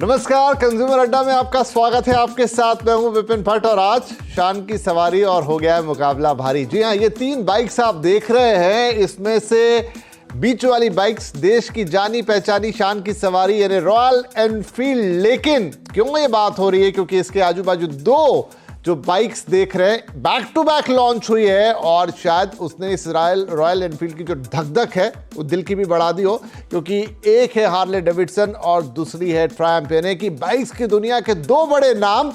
नमस्कार, कंज्यूमर अड्डा में आपका स्वागत है। आपके साथ मैं हूं विपिन भट्ट और आज शान की सवारी और हो गया है मुकाबला भारी। जी हां, ये 3 बाइक्स आप देख रहे हैं, इसमें से बीच वाली बाइक्स देश की जानी पहचानी शान की सवारी यानी रॉयल एनफील्ड। लेकिन क्यों ये बात हो रही है? क्योंकि इसके आजू बाजू 2 जो बाइक्स देख रहे हैं बैक टू बैक लॉन्च हुई है और शायद उसने इस रॉयल एनफील्ड की जो धक-धक है वो दिल की भी बढ़ा दी हो, क्योंकि एक है हार्ले डेविडसन और दूसरी है ट्रायम्फ। यानी कि बाइक्स की दुनिया के 2 बड़े नाम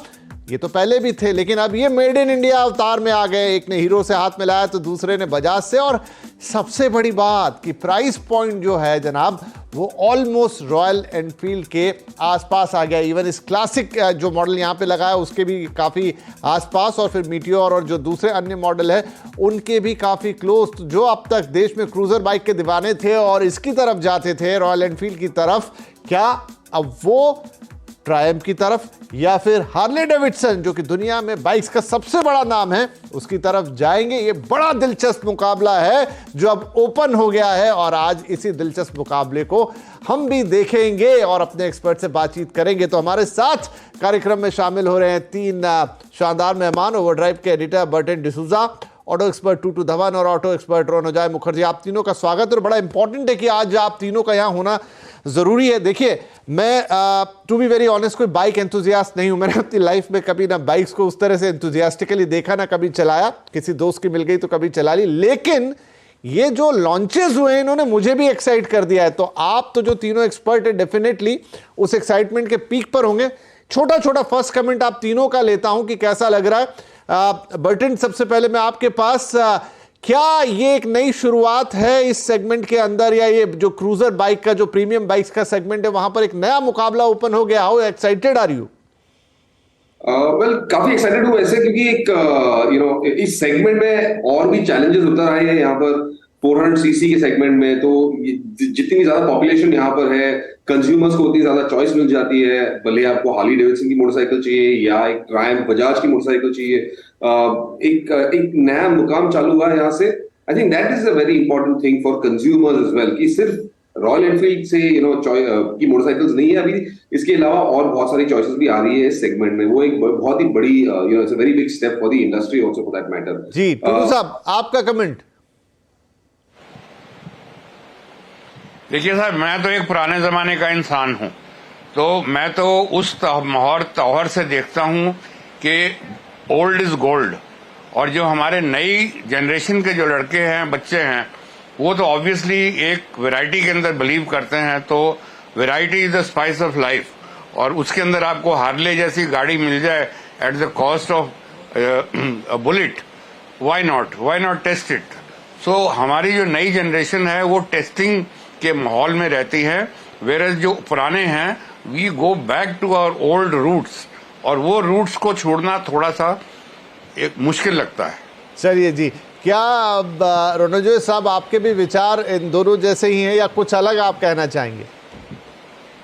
ये तो पहले भी थे, लेकिन अब ये मेड इन इंडिया अवतार में आ गए। एक ने हीरो से हाथ मिलाया तो दूसरे ने बजाज से। और सबसे बड़ी बात कि प्राइस पॉइंट जो है जनाब वो ऑलमोस्ट रॉयल एनफील्ड के आसपास आ गया। इवन इस क्लासिक जो मॉडल यहाँ पे लगा है उसके भी काफ़ी आसपास, और फिर मीटियोर और जो दूसरे अन्य मॉडल है उनके भी काफ़ी क्लोज। जो अब तक देश में क्रूजर बाइक के दीवाने थे और इसकी तरफ जाते थे रॉयल एनफील्ड की तरफ, क्या अब वो ट्रायम्फ की तरफ या फिर हार्ले डेविडसन जो कि दुनिया में बाइक्स का सबसे बड़ा नाम है उसकी तरफ जाएंगे? ये बड़ा दिलचस्प मुकाबला है जो अब ओपन हो गया है और आज इसी दिलचस्प मुकाबले को हम भी देखेंगे और अपने एक्सपर्ट से बातचीत करेंगे। तो हमारे साथ कार्यक्रम में शामिल हो रहे हैं 3 शानदार मेहमान। ओवरड्राइव के editor Burton D'Souza, auto expert Tutu Dhawan और ऑटो एक्सपर्ट रोनोजॉय मुखर्जी। आप तीनों का स्वागत है और बड़ा इंपॉर्टेंट है कि आज आप तीनों का यहाँ होना जरूरी है। देखिए, मैं टू बी वेरी ऑनेस्ट कोई बाइक एंथुजियास्ट नहीं हूं। मैंने अपनी लाइफ में कभी ना बाइक्स को उस तरह से एंथुजियास्टिकली देखा, ना कभी चलाया। किसी दोस्त की मिल गई तो कभी चला ली, लेकिन ये जो लॉन्चेस हुए हैं इन्होंने मुझे भी एक्साइट कर दिया है। तो आप तो जो तीनों एक्सपर्ट है डेफिनेटली उस एक्साइटमेंट के पीक पर होंगे। छोटा छोटा फर्स्ट कमेंट आप तीनों का लेता हूं कि कैसा लग रहा है। बर्टन, सबसे पहले मैं आपके पास, क्या ये एक नई शुरुआत है इस सेगमेंट के अंदर, या ये जो क्रूजर बाइक का जो प्रीमियम बाइक्स का सेगमेंट है वहां पर एक नया मुकाबला ओपन हो गया? How excited are you? Well, काफी एक्साइटेड हूँ ऐसे, क्योंकि एक इस सेगमेंट में और भी चैलेंजेस उतर आए हैं यहाँ पर 400 सीसी के सेगमेंट में। तो जितनी ज्यादा पॉपुलेशन यहाँ पर है, कंज्यूमर्स को उतनी ज्यादा चॉइस मिल जाती है। भले आपको हार्ली डेविडसन की मोटरसाइकिल चाहिए या एक ट्रायम्फ बजाज की मोटरसाइकिल चाहिए, एक नया मुकाम चालू हुआ है यहाँ से। I think that is a very important thing for consumers as well, कि सिर्फ रॉयल एनफील्ड से की मोटरसाइकिल्स नहीं है अभी, इसके अलावा और बहुत सारी चॉइसेस भी आ रही है इस सेगमेंट में। वो एक बहुत ही बड़ी it's a very big step for the industry also for that matter. जी टूटू साहब, आपका कमेंट। देखिए साहब, मैं तो एक पुराने जमाने का इंसान हूं, तो मैं तो उस तौहर से देखता हूं कि ओल्ड इज गोल्ड। और जो हमारे नई जनरेशन के जो लड़के हैं, बच्चे हैं, वो तो ऑब्वियसली एक वैरायटी के अंदर बिलीव करते हैं। तो variety is the spice of life, और उसके अंदर आपको हार्ले जैसी गाड़ी मिल जाए at the cost of Bullet, why not test it. So हमारी जो नई जनरेशन है वो टेस्टिंग के माहौल में रहती है, वेरस जो पुराने हैं we go back to our old roots, और वो रूट्स को छोड़ना थोड़ा सा एक मुश्किल लगता है। चलिए जी, क्या रोनोजॉय साहब आपके भी विचार इन दोनों जैसे ही हैं या कुछ अलग आप कहना चाहेंगे?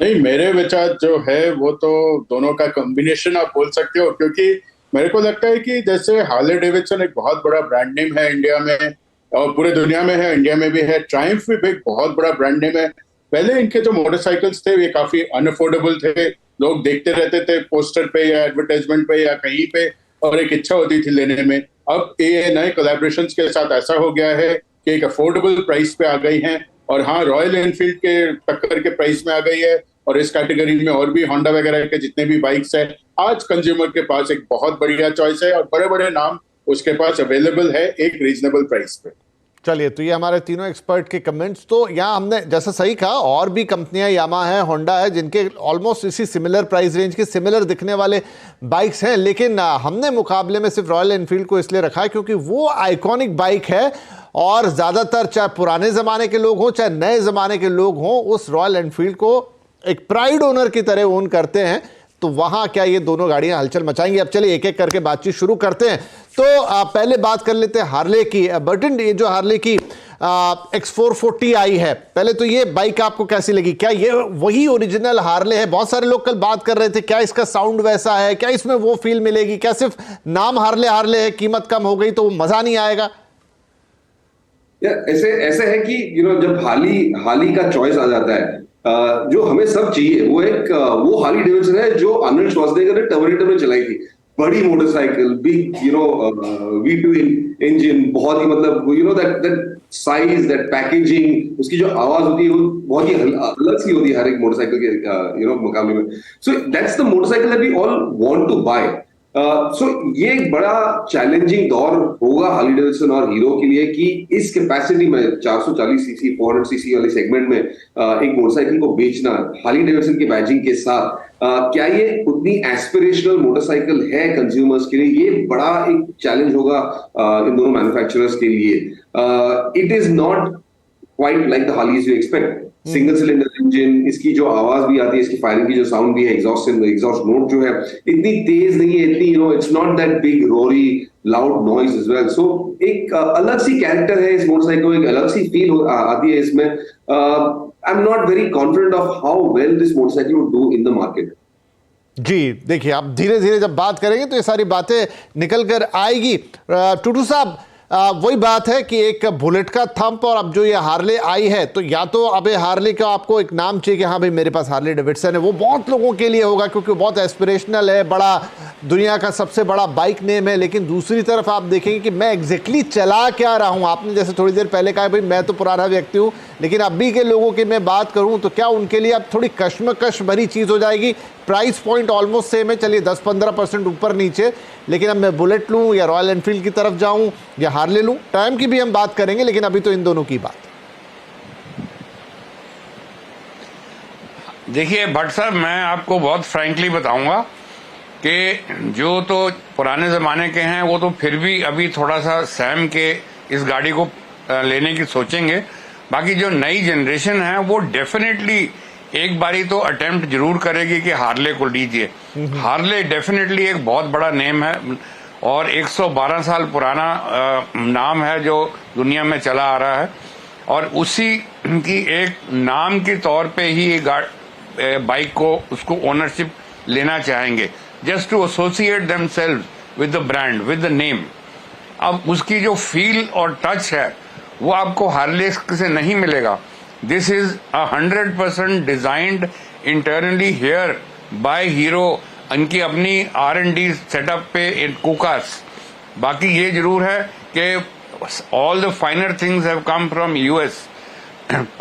नहीं, मेरे विचार जो है वो तो दोनों का कॉम्बिनेशन आप बोल सकते हो, क्योंकि मेरे को लगता है कि जैसे हार्ले डेविडसन एक बहुत बड़ा ब्रांड नेम है इंडिया में और पूरे दुनिया में है, इंडिया में भी है। ट्रायम्फ भी एक बहुत बड़ा ब्रांड नेम है। पहले इनके जो मोटरसाइकिल्स थे ये काफी अनअफोर्डेबल थे, लोग देखते रहते थे पोस्टर पे या एडवर्टाइजमेंट पे या कहीं पे, और एक इच्छा होती थी लेने में। अब ये नए कोलैबोरेशंस के साथ ऐसा हो गया है कि एक अफोर्डेबल प्राइस पे आ गई हैं, और हाँ, रॉयल एनफील्ड के टक्कर के प्राइस में आ गई है। और इस कैटेगरी में और भी होंडा वगैरह के जितने भी बाइक्स हैं, आज कंज्यूमर के पास एक बहुत बढ़िया चॉइस है और बड़े बड़े नाम उसके पास अवेलेबल है एक रीजनेबल प्राइस पे। चलिए, तो ये हमारे तीनों एक्सपर्ट के कमेंट्स। तो यहाँ हमने जैसा सही कहा, और भी कंपनियां यामा है, होंडा है, जिनके ऑलमोस्ट इसी सिमिलर प्राइस रेंज के सिमिलर दिखने वाले बाइक्स हैं, लेकिन हमने मुकाबले में सिर्फ रॉयल एनफील्ड को इसलिए रखा है क्योंकि वो आइकॉनिक बाइक है और ज़्यादातर चाहे पुराने ज़माने के लोग हों चाहे नए ज़माने के लोग हों, उस रॉयल एनफील्ड को एक प्राइड ओनर की तरह ओन करते हैं। तो वहां क्या ये दोनों गाड़ियां हलचल मचाएंगी? अब चलिए एक एक करके बातचीत शुरू करते हैं। तो पहले बात कर लेते हैं हार्ले की। बर्टन, ये जो हार्ले की X440 आई है, पहले तो ये बाइक आपको कैसी लगी? क्या ये वही ओरिजिनल हार्ले है? बहुत सारे लोग कल बात कर रहे थे, क्या इसका साउंड वैसा है, क्या इसमें वो फील मिलेगी, क्या सिर्फ नाम हार्ले हार्ले है, कीमत कम हो गई तो मजा नहीं आएगा? ऐसे ऐसे है कि जब हाली का चॉइस आ जाता है, जो हमें सब चाहिए वो हार्ली डेविडसन है जो आर्नल्ड श्वार्ज़नेगर ने टर्मिनेटर में चलाई थी। बड़ी मोटरसाइकिल, बिग V2 इंजन, बहुत ही मतलब दैट साइज, दैट पैकेजिंग, उसकी जो आवाज होती है वो बहुत ही अलग सी होती है हर एक मोटरसाइकिल के मुकाबले में। So that's the motorcycle that we all want to buy. So ये एक बड़ा चैलेंजिंग दौर होगा हार्ली डेविडसन और हीरो के लिए कि इस कैपेसिटी में 440 सीसी 400 सीसी वाले सेगमेंट में एक मोटरसाइकिल को बेचना हार्ली डेविडसन की बैजिंग के साथ, क्या ये उतनी एस्पिरेशनल मोटरसाइकिल है कंज्यूमर्स के लिए? ये बड़ा एक चैलेंज होगा इन दोनों मैन्युफैक्चरर्स के लिए। It is not quite like the Harleys you expect. Single cylinder engine, इसकी जो आवाज भी आती है, इसकी फायरिंग की जो साउंड भी है, एग्जॉस्ट नोट जो है इतनी तेज नहीं है, इतनी it's not that big roary loud noise as well. So एक अलग सी कैरेक्टर है इस मोटरसाइकिल, एक अलग सी फील आती है इसमें। I am not very confident of how well this motorcycle would do in the market. जी देखिए, आप धीरे धीरे जब बात करेंगे तो ये सारी बातें निकल कर आएगी। टूटू साहब, वही बात है कि एक बुलेट का थंप और अब जो ये हार्ले आई है, तो या तो अब हार्ले का आपको एक नाम चाहिए कि हाँ भाई मेरे पास हार्ले डेविडसन है, वो बहुत लोगों के लिए होगा क्योंकि बहुत एस्पिरेशनल है, बड़ा दुनिया का सबसे बड़ा बाइक नेम है। लेकिन दूसरी तरफ आप देखेंगे कि मैं एग्जैक्टली चला क्या रहा हूँ। आपने जैसे थोड़ी देर पहले कहा भाई मैं तो पुराना व्यक्ति हूँ, लेकिन अभी के लोगों की मैं बात करूँ तो क्या उनके लिए अब थोड़ी कश्मकश भरी चीज़ हो जाएगी? प्राइस पॉइंट ऑलमोस्ट सेम है, चलिए 10-15% ऊपर नीचे, लेकिन अब मैं बुलेट लूँ या रॉयल एनफील्ड की तरफ जाऊँ या हार्ले लूँ, टाइम की भी हम बात करेंगे, लेकिन अभी तो इन दोनों की बात। देखिए भट्ट साहब, मैं आपको बहुत फ्रैंकली बताऊंगा कि जो तो पुराने ज़माने के हैं वो तो फिर भी अभी थोड़ा सा सैम के इस गाड़ी को लेने की सोचेंगे। बाकी जो नई जनरेशन है वो डेफिनेटली एक बारी तो अटेम्प्ट जरूर करेगी कि हार्ले को लीजिए। हार्ले डेफिनेटली एक बहुत बड़ा नेम है और 112 साल पुराना नाम है जो दुनिया में चला आ रहा है, और उसी की एक नाम के तौर पे ही ये बाइक को उसको ओनरशिप लेना चाहेंगे, just to associate themselves with the brand, with the name. अब उसकी जो फील और टच है वो आपको हार्ले से नहीं मिलेगा। This is 100% designed internally here bye hero, उनकी अपनी R&D सेटअप पे इन कुकास। बाकी ये जरूर है कि all the फाइनर things have come from US,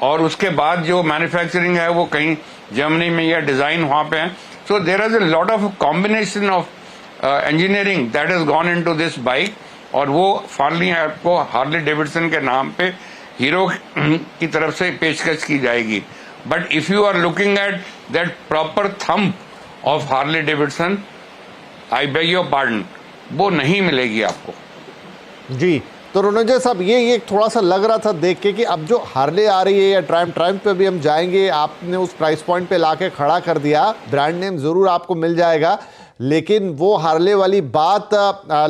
और उसके बाद जो मैन्युफैक्चरिंग है वो कहीं जर्मनी में या डिजाइन वहां पे है। So there is a lot of combination of engineering that has gone into this bike, और वो फाइनली आपको हार्ले डेविडसन के नाम पे हीरो की तरफ से पेशकश की जाएगी। But if you are looking at that proper thump of Harley Davidson, I beg your pardon, वो नहीं मिलेगी आपको। जी, तो रोनंजय साहब, ये थोड़ा सा लग रहा था देख के कि अब जो हार्ले आ रही है या ट्रायम्फ पे भी हम जाएंगे, आपने उस प्राइस पॉइंट पे लाके खड़ा कर दिया, ब्रांड नेम जरूर आपको मिल जाएगा, लेकिन वो हार्ले वाली बात।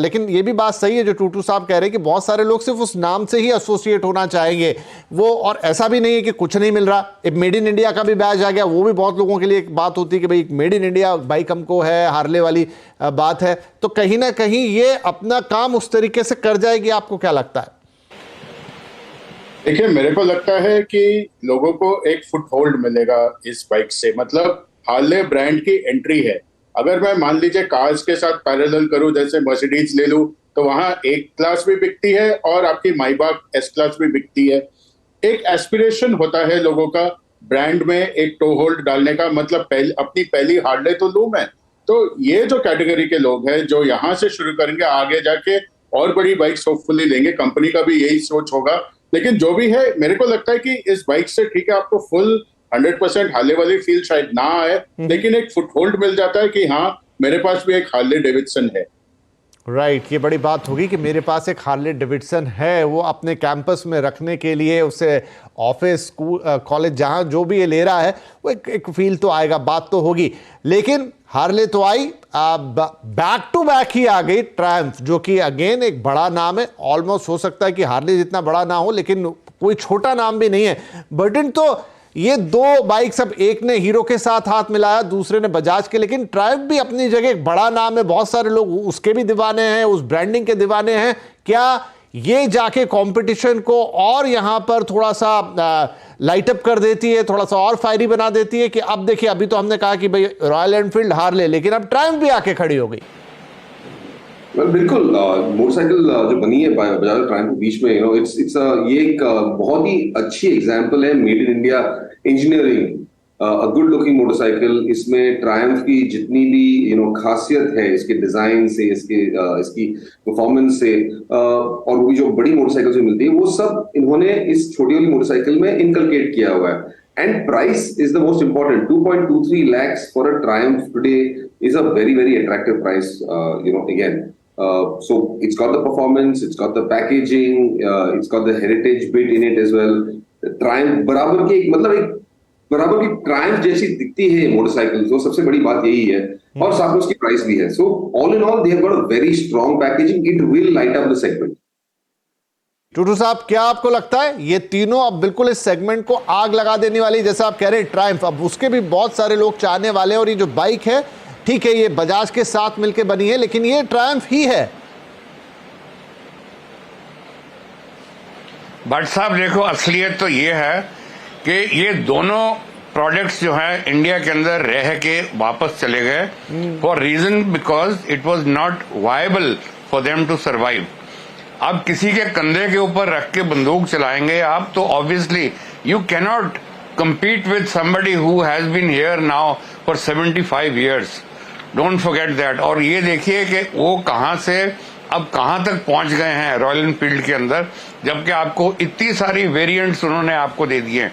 लेकिन ये भी बात सही है जो टूटू साहब कह रहे हैं कि बहुत सारे लोग सिर्फ उस नाम से ही एसोसिएट होना चाहेंगे वो, और ऐसा भी नहीं है कि कुछ नहीं मिल रहा। एक मेड इन इंडिया का भी बैज आ गया, वो भी बहुत लोगों के लिए एक बात होती है कि भाई मेड इन इंडिया बाइक हमको है, हार्ले वाली बात है, तो कहीं ना कहीं ये अपना काम उस तरीके से कर जाएगी। आपको क्या लगता है? देखिए, मेरे को लगता है कि लोगों को एक फुट होल्ड मिलेगा इस बाइक से। मतलब हार्ले ब्रांड की एंट्री है। अगर मैं मान लीजिए कार्स के साथ पैरेलल करूं, जैसे मर्सिडीज ले लूं, तो वहां एक क्लास भी बिकती है और आपकी माइबाक एस क्लास भी बिकती है। एक एस्पिरेशन होता है लोगों का ब्रांड में एक टो होल्ड डालने का, मतलब अपनी पहली हार्ले तो लूं मैं। तो ये जो कैटेगरी के लोग हैं जो यहाँ से शुरू करेंगे, आगे जाके और बड़ी बाइक्स होपफुली लेंगे, कंपनी का भी यही सोच होगा। लेकिन जो भी है, मेरे को लगता है कि इस बाइक से ठीक है आपको फुल 100% हार्ले वाली फील शायद ना आए, लेकिन एक फुट होल्ड मिल जाता है कि हाँ मेरे पास भी एक हार्ले डेविडसन है। राइट, ये बड़ी बात होगी कि मेरे पास एक हार्ले डेविडसन है, वो अपने कैंपस में रखने के लिए, उसे ऑफिस, स्कूल, कॉलेज, जहां जो भी ये ले रहा है, वो एक फील तो आएगा, बात तो होगी। लेकिन हार्ले तो आई, बैक टू बैक ही आ गई ट्रायम्फ, जो कि अगेन एक बड़ा नाम है। ऑलमोस्ट हो सकता है कि हार्ले जितना बड़ा ना हो, लेकिन कोई छोटा नाम भी नहीं है। बटन तो ये दो बाइक्स, अब एक ने हीरो के साथ हाथ मिलाया, दूसरे ने बजाज के, लेकिन ट्रायम्फ भी अपनी जगह एक बड़ा नाम है, बहुत सारे लोग उसके भी दीवाने हैं, उस ब्रांडिंग के दीवाने हैं। क्या ये जाके कंपटीशन को और यहां पर थोड़ा सा लाइट अप कर देती है, थोड़ा सा और फायरी बना देती है कि अब देखिए, अभी तो हमने कहा कि भाई रॉयल एनफील्ड हार्ले, लेकिन अब ट्रायम्फ भी आके खड़ी हो गई। बिल्कुल, मोटरसाइकिल जो बनी है बजाज ट्रायम्फ के बीच में, इट्स ये एक बहुत ही अच्छी एग्जांपल है made in India engineering, a good looking motorcycle. इसमें ट्रायम्फ की जितनी भी खासियत है, इसके डिजाइन से, इसकी परफॉर्मेंस से, और वो भी जो बड़ी मोटरसाइकिल जो मिलती है, वो सब इन्होंने इस छोटी वाली मोटरसाइकिल में इनकलकेट किया हुआ है। And price is the most important. 2.23 lakhs for a Triumph today is a very, very attractive price. Again, so it's got the performance, it's got the packaging, it's got the heritage bit in it as well. Triumph बराबर की Triumph जैसी दिखती है motorcycle, तो सबसे बड़ी बात यही है, और साथ में उसकी प्राइस भी है। So all in all, they have got a very strong packaging. It will light up the segment. टूटू साहब, क्या आपको लगता है ये तीनों अब बिल्कुल इस सेगमेंट को आग लगा देने वाली, जैसा आप कह रहे हैं ट्रायम्फ, अब उसके भी बहुत सारे लोग चाहने वाले हैं, और ये जो बाइक है, ठीक है, ये बजाज के साथ मिलकर बनी है, लेकिन ये ट्रायम्फ ही है। भट्ट साहब देखो, असलियत तो ये है कि ये दोनों प्रोडक्ट्स जो है इंडिया के अंदर रह के वापस चले गए, for reason because it was not viable for them to survive. अब किसी के कंधे के ऊपर रख के बंदूक चलाएंगे आप, तो obviously you cannot compete with somebody who has been here now for 75 years. Don't forget that. और ये देखिए कि वो कहां से अब कहां तक पहुंच गए हैं रॉयल एनफील्ड के अंदर, जबकि आपको इतनी सारी वेरिएंट्स उन्होंने आपको दे दिए।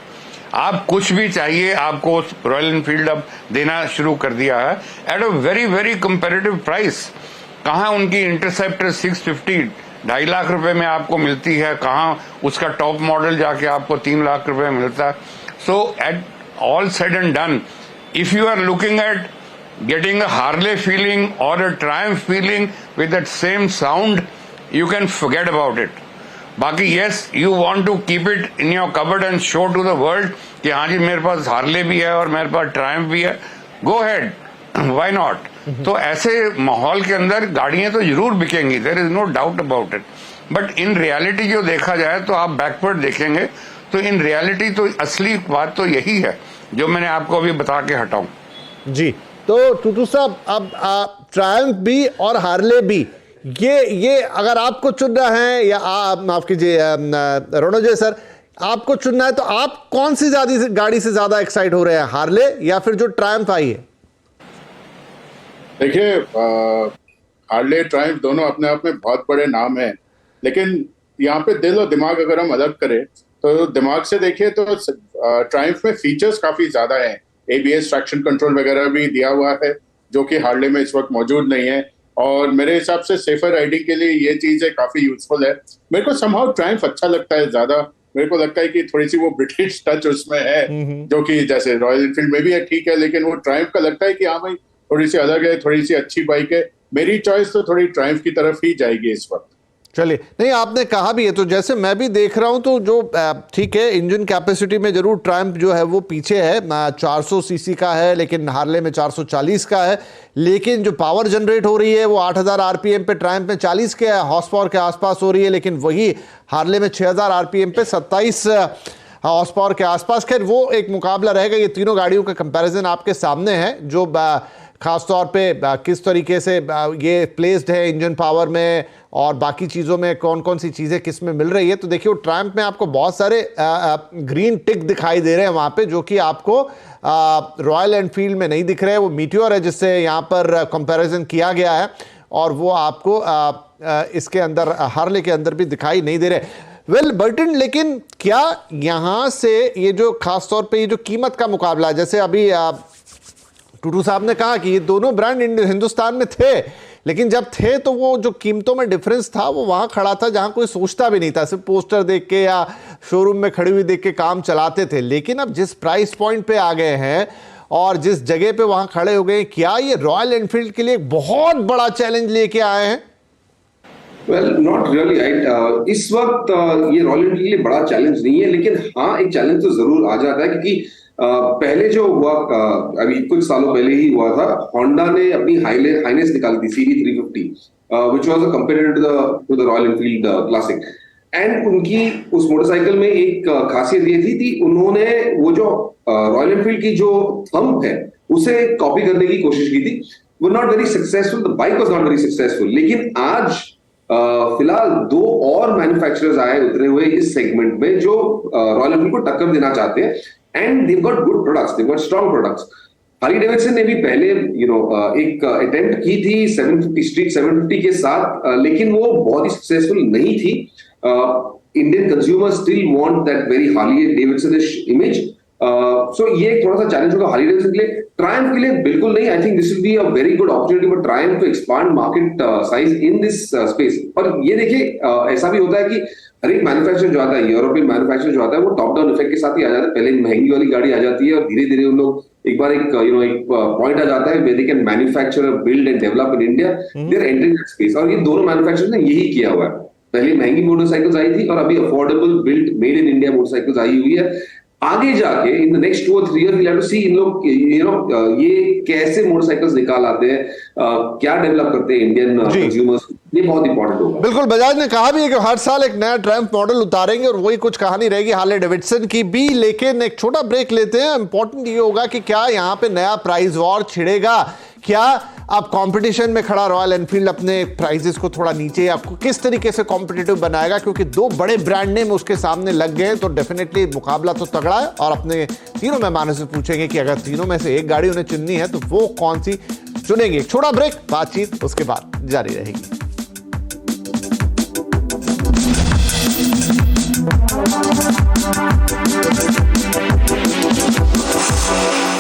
आप कुछ भी चाहिए, आपको रॉयल एनफील्ड अब देना शुरू कर दिया है at a very very comparative price. कहां उनकी इंटरसेप्टर 650 2.5 लाख रुपए में आपको मिलती है, कहां उसका टॉप मॉडल जाके आपको 3 लाख रुपए मिलता है। So at all said and done, if you are looking at getting a Harley feeling or a Triumph feeling with that same sound, you can forget about it. बाकी yes, you want to keep it in your cupboard and show to the world कि हाँ जी मेरे पास Harley भी है और मेरे पास Triumph भी है, go ahead, why not? तो ऐसे माहौल के अंदर गाड़ियां तो जरूर बिकेंगी, there is no doubt about it. But in reality जो देखा जाए तो आप बैकवर्ड देखेंगे तो इन रियलिटी तो असली बात तो यही है जो मैंने आपको अभी बता के हटाऊं जी। तो टूटू साहब, अब ट्रायम्फ भी और हार्ले भी, ये अगर आपको चुनना है, या माफ कीजिए रणोजय सर, आपको चुनना है, तो आप कौन सी गाड़ी से ज्यादा एक्साइट हो रहे हैं, हार्ले या फिर जो ट्रायम्फ आई है? देखिए, हार्ले ट्रायम्फ दोनों अपने आप में बहुत बड़े नाम हैं, लेकिन यहाँ पे दिल और दिमाग अगर हम अलग करें तो दिमाग से देखिए तो ट्रायम्फ में फीचर्स काफी ज्यादा हैं। ABS ट्रैक्शन कंट्रोल वगैरह भी दिया हुआ है जो कि हार्ले में इस वक्त मौजूद नहीं है, और मेरे हिसाब से सेफर राइडिंग के लिए ये चीजें काफी यूजफुल है। मेरे को समहाउ ट्रायम्फ अच्छा लगता है ज्यादा। मेरे को लगता है कि थोड़ी सी वो ब्रिटिश टच उसमें है, जो कि जैसे रॉयल एनफील्ड में भी है, ठीक है, लेकिन वो ट्रायम्फ का लगता है कि हाँ भाई थोड़ी सी अलग है, थोड़ी सी अच्छी बाइक है। मेरी चॉइस तो थोड़ी ट्रायम्फ की तरफ ही जाएगी इस वक्त। चलिए, नहीं आपने कहा भी है, तो जैसे मैं भी देख रहा हूं तो जो ठीक है, इंजन कैपेसिटी में जरूर ट्रायम्फ जो है वो पीछे है, 400 सीसी का है, लेकिन हार्ले में 440 का है। लेकिन जो पावर जनरेट हो रही है वो 8000 आरपीएम पे ट्रायम्फ में 40 के हॉर्स पावर के आसपास हो रही है, लेकिन वही हार्ले में 6000 आरपीएम पे 27 हॉर्स पावर के आसपास। खैर वो एक मुकाबला रहेगा, ये तीनों गाड़ियों का कंपैरिजन आपके सामने है, जो खासतौर पे किस तरीके से ये प्लेस्ड है इंजन पावर में और बाकी चीज़ों में, कौन कौन सी चीज़ें किस में मिल रही है। तो देखिए, वो ट्रायम्फ में आपको बहुत सारे ग्रीन टिक दिखाई दे रहे हैं वहाँ पे, जो कि आपको रॉयल एनफील्ड में नहीं दिख रहे हैं। वो मीटियोर है जिससे यहाँ पर कंपैरिजन किया गया है, और वो आपको इसके अंदर हार्ले के अंदर भी दिखाई नहीं दे रहे। वेल बर्टन, लेकिन क्या यहाँ से ये जो खासतौर पे ये जो कीमत का मुकाबला, जैसे अभी टूटू साहब ने कहा कि ये दोनों ब्रांड हिंदुस्तान में थे, लेकिन जब थे तो वो जो कीमतों में डिफरेंस था वो वहां खड़ा था जहां कोई सोचता भी नहीं था, सिर्फ पोस्टर देख के या शोरूम में खड़ी हुई देख के काम चलाते थे। लेकिन अब जिस प्राइस पॉइंट पे आ गए हैं और जिस जगह पे वहां खड़े हो गए, क्या ये रॉयल एनफील्ड के लिए एक बहुत बड़ा चैलेंज लेके आए हैं? Well not really. इस वक्त ये रॉयल एनफील्ड के लिए बड़ा चैलेंज नहीं है, लेकिन हाँ एक चैलेंज तो जरूर आ जाता है, क्योंकि पहले जो हुआ अभी कुछ सालों पहले ही हुआ था, होंडा ने अपनी हाइनेस निकाली थी CB 350 which was a competitor to the Royal Enfield Classic. And उनकी उस मोटरसाइकिल में एक खासियत ये थी उन्होंने वो जो रॉयल एनफील्ड की जो थंब है उसे कॉपी करने की कोशिश की थी। वो not very successful, the bike was not very successful. लेकिन आज फिलहाल 2 और मैन्युफैक्चरर्स आए उतरे हुए इस सेगमेंट में जो रॉयल एनफील्ड को टक्कर देना चाहते हैं, and they got good products, they got strong products. Harley Davidson ने भी पहले एक अटेम्प्ट की थी 750 स्ट्रीट 750 के साथ, लेकिन वो बहुत ही सक्सेसफुल नहीं थी। Indian consumer still want that very Harley Davidson image. So ये थोड़ा सा चैलेंज होगा हार्ली डेविडसन के लिए। ट्रायम्फ के लिए बिल्कुल नहीं। I think this will be a very good opportunity for Triumph to expand market size in this space. और ये देखिए ऐसा भी होता है कि हर एक मैन्युफैक्चर जो आता है, यूरोपियन मैन्युफैक्चर जो आता है, वो टॉप डाउन इफेक्ट के साथ ही आ जाता है। पहले महंगी वाली गाड़ी आ जाती है और धीरे धीरे उन लोग एक बार एक पॉइंट आ जाता है where they can manufacture, build and develop in India, they are entering that space. और ये दोनों मैन्युफैक्चरर्स ने यही किया हुआ है। पहले महंगी मोटरसाइकिल्स आई थी और अभी affordable build made in India motorcycles आई हुई है। आगे जाके in the next 2 or 3 years we'll have to see इन लोग ये कैसे मोटरसाइकिल्स निकाल आते हैं, क्या डेवलप करते हैं इंडियन कंज्यूमर्स, ये बहुत इंपॉर्टेंट होगा। बिल्कुल, बजाज ने कहा भी है कि हर साल एक नया ट्रायम्फ मॉडल उतारेंगे और वही कुछ कहानी रहेगी हार्ले डेविडसन की भी। लेकिन एक छोटा ब्रेक लेते हैं। इंपॉर्टेंट ये होगा कि क्या यहां पे नया प्राइस वॉर छिड़ेगा, क्या अब कंपटीशन में खड़ा रॉयल एनफील्ड अपने प्राइसेस को थोड़ा नीचे आपको किस तरीके से कॉम्पिटिटिव बनाएगा, क्योंकि 2 बड़े ब्रांड नेम उसके सामने लग गए तो डेफिनेटली मुकाबला तो तगड़ा है। और अपने तीनों मेहमानों से पूछेंगे कि अगर तीनों में से एक गाड़ी उन्हें चुननी है तो वो कौन सी चुनेंगे। छोटा ब्रेक, बातचीत उसके बाद जारी रहेगी।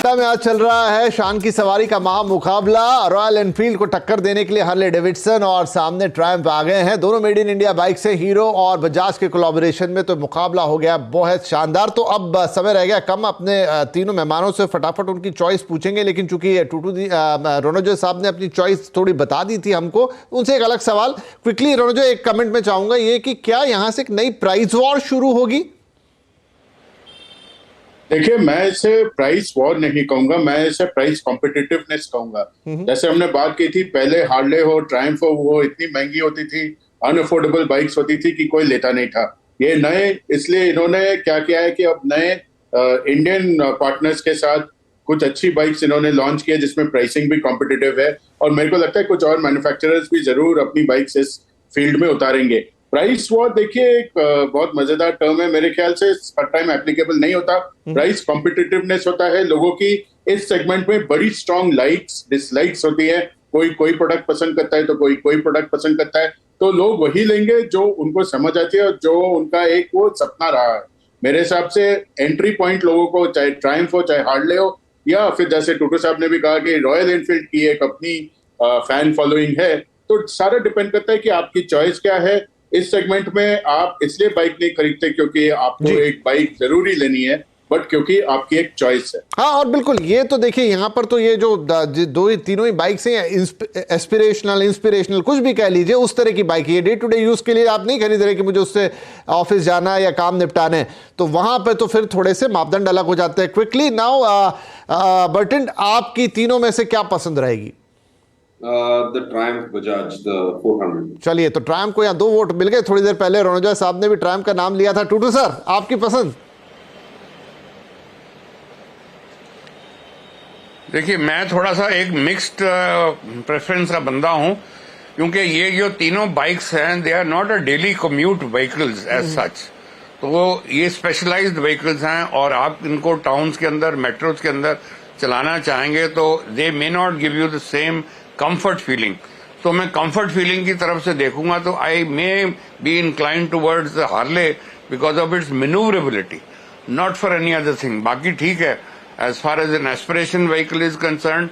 में आज चल रहा है शान की सवारी का महामुकाबला। रॉयल एनफील्ड को टक्कर देने के लिए हार्ले डेविडसन और सामने ट्रायम्फ आ गए हैं। दोनों मेड इन इंडिया बाइक से, हीरो और बजाज के कोलैबोरेशन में, तो मुकाबला हो गया बहुत शानदार। तो अब समय रह गया कम, अपने तीनों मेहमानों से फटाफट उनकी चॉइस पूछेंगे। लेकिन चूंकि रोनोजो साहब ने अपनी चॉइस थोड़ी बता दी थी हमको, उनसे एक अलग सवाल क्विकली रोनोजो एक कमेंट में चाहूंगा ये कि क्या यहां से एक नई प्राइस वॉर शुरू होगी? देखिए, मैं इसे प्राइस वॉर नहीं कहूंगा, मैं इसे प्राइस कॉम्पिटिटिवनेस कहूंगा। जैसे हमने बात की थी, पहले हार्ले हो, ट्रायम्फ हो, वो इतनी महंगी होती थी, अनअफोर्डेबल बाइक्स होती थी कि कोई लेता नहीं था। ये नए, इसलिए इन्होंने क्या किया है कि अब नए इंडियन पार्टनर्स के साथ कुछ अच्छी बाइक्स इन्होंने लॉन्च किया जिसमें प्राइसिंग भी कॉम्पिटिटिव है। और मेरे को लगता है कुछ और मैन्युफैक्चरर्स भी जरूर अपनी बाइक्स इस फील्ड में उतारेंगे। प्राइस वॉर देखिए एक बहुत मजेदार टर्म है, मेरे ख्याल से हर टाइम एप्लीकेबल नहीं होता। प्राइस कॉम्पिटिटिवनेस होता है, लोगों की इस सेगमेंट में बड़ी स्ट्रॉन्ग लाइक्स डिसलाइक्स होती है। कोई प्रोडक्ट पसंद करता है तो कोई प्रोडक्ट पसंद करता है, तो लोग वही लेंगे जो उनको समझ आती है और जो उनका एक वो सपना रहा है। मेरे हिसाब से एंट्री पॉइंट लोगों को, चाहे ट्रायम्फ हो, चाहे हार्ले हो, या फिर जैसे टूटू साहब ने भी कहा कि रॉयल एनफील्ड की एक अपनी फैन फॉलोइंग है, तो सारा डिपेंड करता है कि आपकी चॉइस क्या है। इस सेगमेंट में आप इसलिए बाइक नहीं खरीदते क्योंकि आपको एक बाइक जरूरी लेनी है, बट क्योंकि आपकी एक चॉइस है। हाँ, और बिल्कुल ये तो देखिए यहाँ पर तो ये जो तीनों ही बाइक्स हैं, एस्पिरेशनल, इंस्पिरेशनल, कुछ भी कह लीजिए, उस तरह की बाइक है। डे टू डे यूज के लिए आप नहीं खरीद रहे कि मुझे उससे ऑफिस जाना है या काम निपटाने, तो वहां पर तो फिर थोड़े से मापदंड अलग हो जाते हैं। क्विकली नाउ बर्टन, आपकी तीनों में से क्या पसंद रहेगी? The Triumph Bajaj, the 400। चलिए, तो ट्रायम्फ को यहाँ 2 वोट मिल गए। थोड़ी देर पहले रोनोजो साहब ने भी ट्रायम्फ का नाम लिया था। टूटू सर, आपकी पसंद? देखिए, मैं थोड़ा सा एक मिक्स्ड प्रेफरेंस का बंदा हूं, क्योंकि ये जो तीनों बाइक्स हैं, they are not a daily commute vehicles as such. तो ये स्पेशलाइज्ड व्हीकल्स हैं और आप इनको टाउन्स के अंदर, मेट्रोज के अंदर चलाना चाहेंगे तो they may not give you the same comfort feeling. तो मैं कंफर्ट फीलिंग की तरफ से देखूंगा तो I may be inclined towards the Harley because of its manoeuvrability, not for any other thing. बाकी ठीक है, as far as an aspiration vehicle is concerned,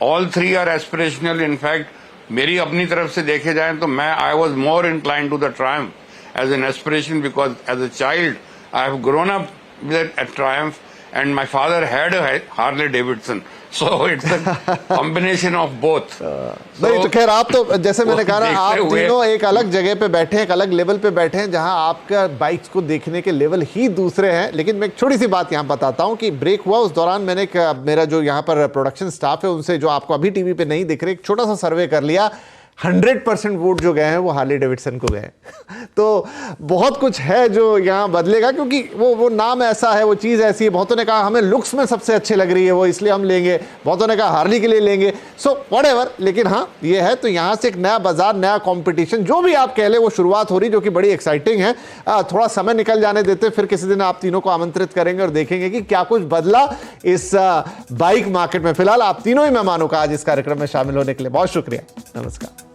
all 3 are aspirational. In fact, मेरी अपनी तरफ से देखे जाए तो मैं I was more inclined to the Triumph as an aspiration because as a child I have grown up with a Triumph and my father had a Harley Davidson, so it's a combination of both. नहीं तो खैर, आप तो जैसे मैंने कहा ना, आप तीनों एक अलग जगह पे बैठे हैं, एक अलग लेवल पे बैठे हैं, जहां आपका बाइक्स को देखने के लेवल ही दूसरे हैं। लेकिन मैं एक छोटी सी बात यहां बताता हूं कि ब्रेक हुआ उस दौरान मैंने मेरा जो यहां पर प्रोडक्शन स्टाफ है उनसे, जो आपको अभी टीवी पे नहीं दिख रहे, एक छोटा सा सर्वे कर लिया। 100% वोट जो गए हैं वो हार्ले डेविडसन को गए। तो बहुत कुछ है जो यहाँ बदलेगा, क्योंकि वो नाम ऐसा है, वो चीज़ ऐसी है। बहुतों ने कहा हमें लुक्स में सबसे अच्छी लग रही है वो, इसलिए हम लेंगे। बहुतों ने कहा हार्ली के लिए लेंगे। सो व्हाटएवर, लेकिन हाँ ये है। तो यहाँ से एक नया बाजार, नया कंपटीशन, जो भी आप कह ले, वो शुरुआत हो रही, जो कि बड़ी एक्साइटिंग है। थोड़ा समय निकल जाने देते, फिर किसी दिन आप तीनों को आमंत्रित करेंगे और देखेंगे कि क्या कुछ बदला इस बाइक मार्केट में। फिलहाल आप तीनों ही मेहमानों का आज इस कार्यक्रम में शामिल होने के लिए बहुत शुक्रिया। नमस्कार।